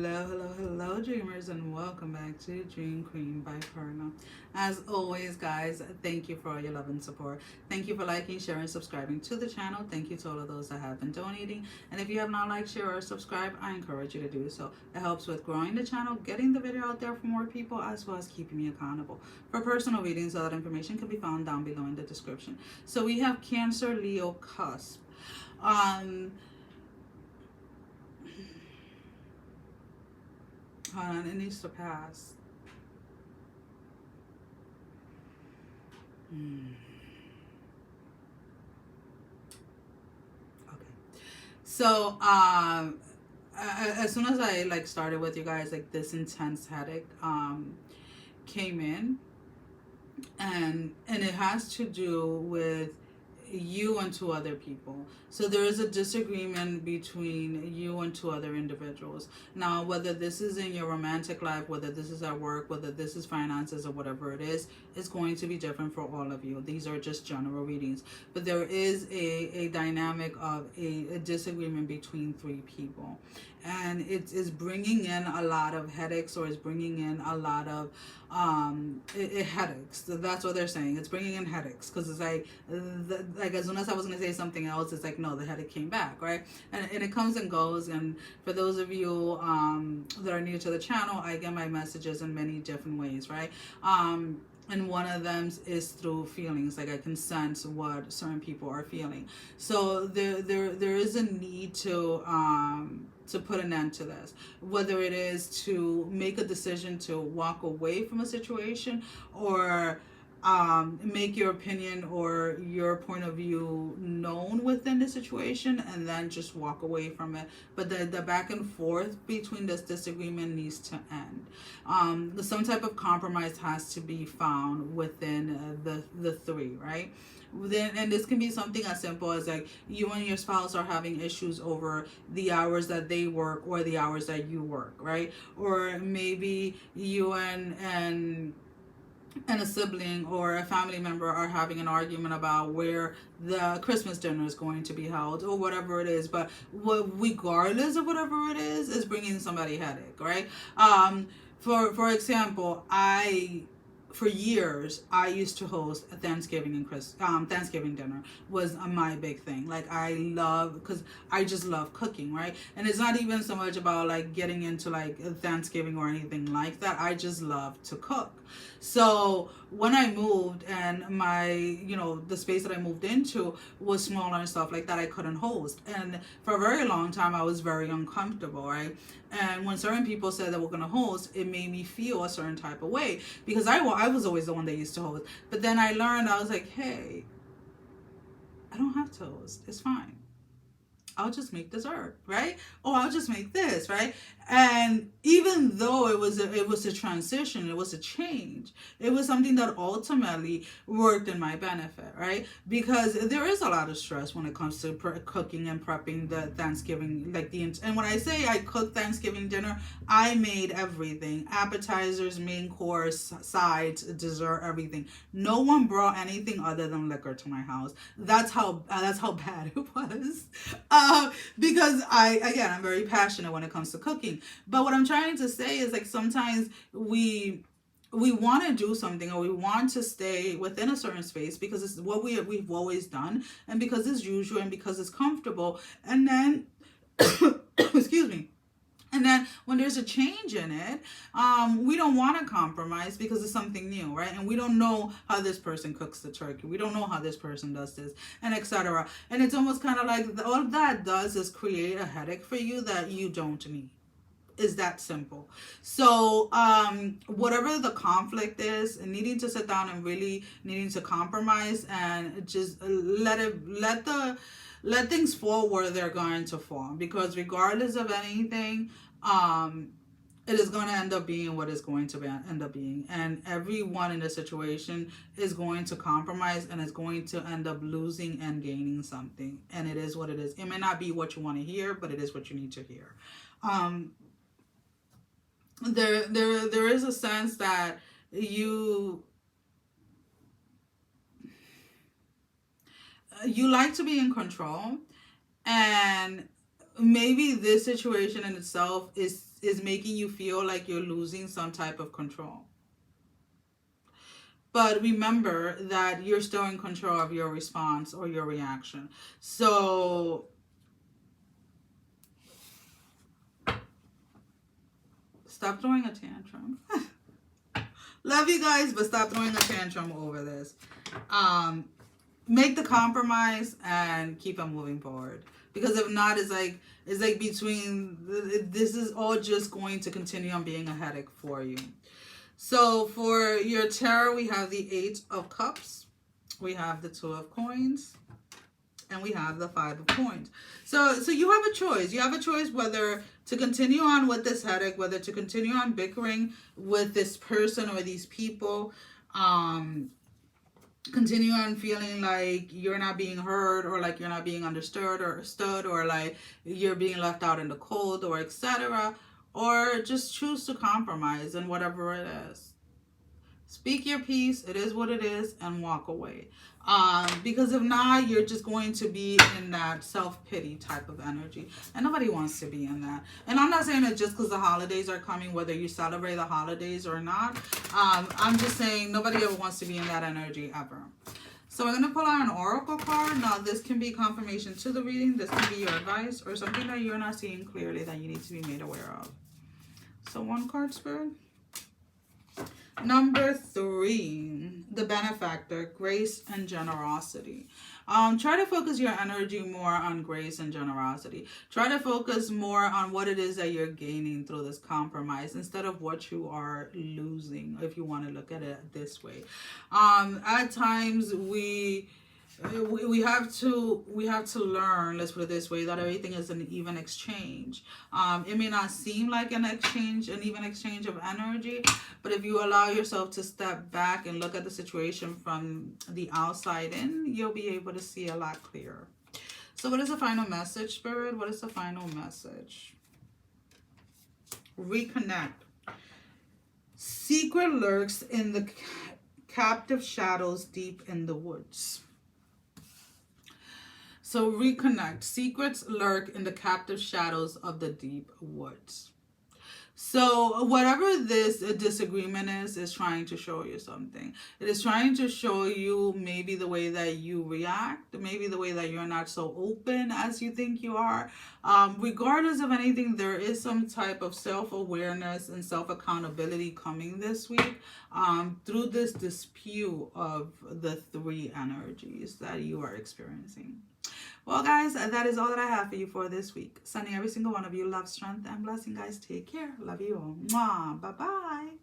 Hello, dreamers, and welcome back to Dream Queen by Perla. As always, guys, thank you for all your love and support. Thank you for liking, sharing, subscribing to the channel. Thank you to all of those that have been donating. And if you have not liked, share, or subscribed, I encourage you to do so. It helps with growing the channel, getting the video out there for more people, as well as keeping me accountable. For personal readings, all that information can be found down below in the description. So we have Cancer, Leo, Cusp. Um, Hold on, it needs to pass. Okay. So, as soon as I started with you guys, this intense headache came in, and it has to do with you and two other people. So there is a disagreement between you and two other individuals. Now, whether this is in your romantic life, whether this is at work, whether this is finances, or whatever it is going to be different for all of you. These are just general readings. But there is a dynamic of a disagreement between three people. And it is bringing in a lot of headaches, or is bringing in a lot of headaches. So that's what they're saying. It's bringing in headaches, because it's like as soon as I was going to say something else, it's like, no, the headache came back, right? And it comes and goes. And for those of you that are new to the channel, I get my messages in many different ways, right? And one of them is through feelings. Like, I can sense what certain people are feeling. So there is a need to put an end to this, whether it is to make a decision to walk away from a situation, or make your opinion or your point of view known within the situation, and then just walk away from it. But the back and forth between this disagreement needs to end. Some type of compromise has to be found within the three, right? Then, and this can be something as simple as like you and your spouse are having issues over the hours that they work or the hours that you work, right? Or maybe you and a sibling or a family member are having an argument about where the Christmas dinner is going to be held, or whatever it is. But regardless of whatever it is bringing somebody headache, right? For example, for years, I used to host a Thanksgiving and Thanksgiving dinner was my big thing. Like, because I just love cooking, right? And it's not even so much about like getting into like Thanksgiving or anything like that. I just love to cook. So when I moved, and the space that I moved into was smaller and stuff like that, I couldn't host. And for a very long time, I was very uncomfortable, right? And when certain people said that we're going to host, it made me feel a certain type of way, because I was always the one that used to host. But then I learned, I was like, hey, I don't have to host. It's fine. I'll just make dessert, right? Or I'll just make this, right? And even though it was a transition, it was a change, it was something that ultimately worked in my benefit, right? Because there is a lot of stress when it comes to cooking and prepping the Thanksgiving, and when I say I cooked Thanksgiving dinner, I made everything: appetizers, main course, sides, dessert, everything. No one brought anything other than liquor to my house. That's how bad it was. Because I'm very passionate when it comes to cooking. But what I'm trying to say is, like, sometimes we want to do something, or we want to stay within a certain space because it's what we've always done, and because it's usual, and because it's comfortable. And then excuse me. And then when there's a change in it, we don't want to compromise because it's something new, right? And we don't know how this person cooks the turkey. We don't know how this person does this, and etc. And it's almost kind of like all that does is create a headache for you that you don't need. Is that simple. So whatever the conflict is, needing to sit down and really needing to compromise, and just let things fall where they're going to fall, because regardless of anything, it is going to end up being what it's going to end up being, and everyone in the situation is going to compromise, and is going to end up losing and gaining something. And it is what it is. It may not be what you want to hear, but it is what you need to hear. There is a sense that you like to be in control, and maybe this situation in itself is making you feel like you're losing some type of control. But remember that you're still in control of your response or your reaction. So stop throwing a tantrum. Love you guys, but stop throwing a tantrum over this. Make the compromise and keep on moving forward. Because if not, it's like between, this is all just going to continue on being a headache for you. So for your tarot, we have the 8 of Cups, we have the 2 of Coins, and we have the 5 of Coins. So you have a choice. You have a choice whether to continue on with this headache, whether to continue on bickering with this person or these people, continue on feeling like you're not being heard, or like you're not being understood or like you're being left out in the cold, or etc. Or just choose to compromise in whatever it is. Speak your piece, it is what it is, and walk away. Because if not, you're just going to be in that self-pity type of energy. And nobody wants to be in that. And I'm not saying it just because the holidays are coming, whether you celebrate the holidays or not. I'm just saying nobody ever wants to be in that energy ever. So we're going to pull out an oracle card. Now, this can be confirmation to the reading. This can be your advice or something that you're not seeing clearly that you need to be made aware of. So one card, Spirit. Number 3, the benefactor, grace and generosity. Try to focus your energy more on grace and generosity. Try to focus more on what it is that you're gaining through this compromise instead of what you are losing, if you want to look at it this way. At times we have to learn, let's put it this way, that everything is an even exchange. It may not seem like an even exchange of energy, but if you allow yourself to step back and look at the situation from the outside in, you'll be able to see a lot clearer. So what is the final message, Spirit? What is the final message? Reconnect. Secret lurks in the captive shadows deep in the woods. So reconnect. Secrets lurk in the captive shadows of the deep woods. So whatever this disagreement is trying to show you something. It is trying to show you maybe the way that you react, maybe the way that you're not so open as you think you are. Regardless of anything, there is some type of self-awareness and self-accountability coming this week through this dispute of the 3 energies that you are experiencing. Well, guys, that is all that I have for you for this week. Sending every single one of you love, strength, and blessing, guys. Take care. Love you all. Mwah. Bye-bye.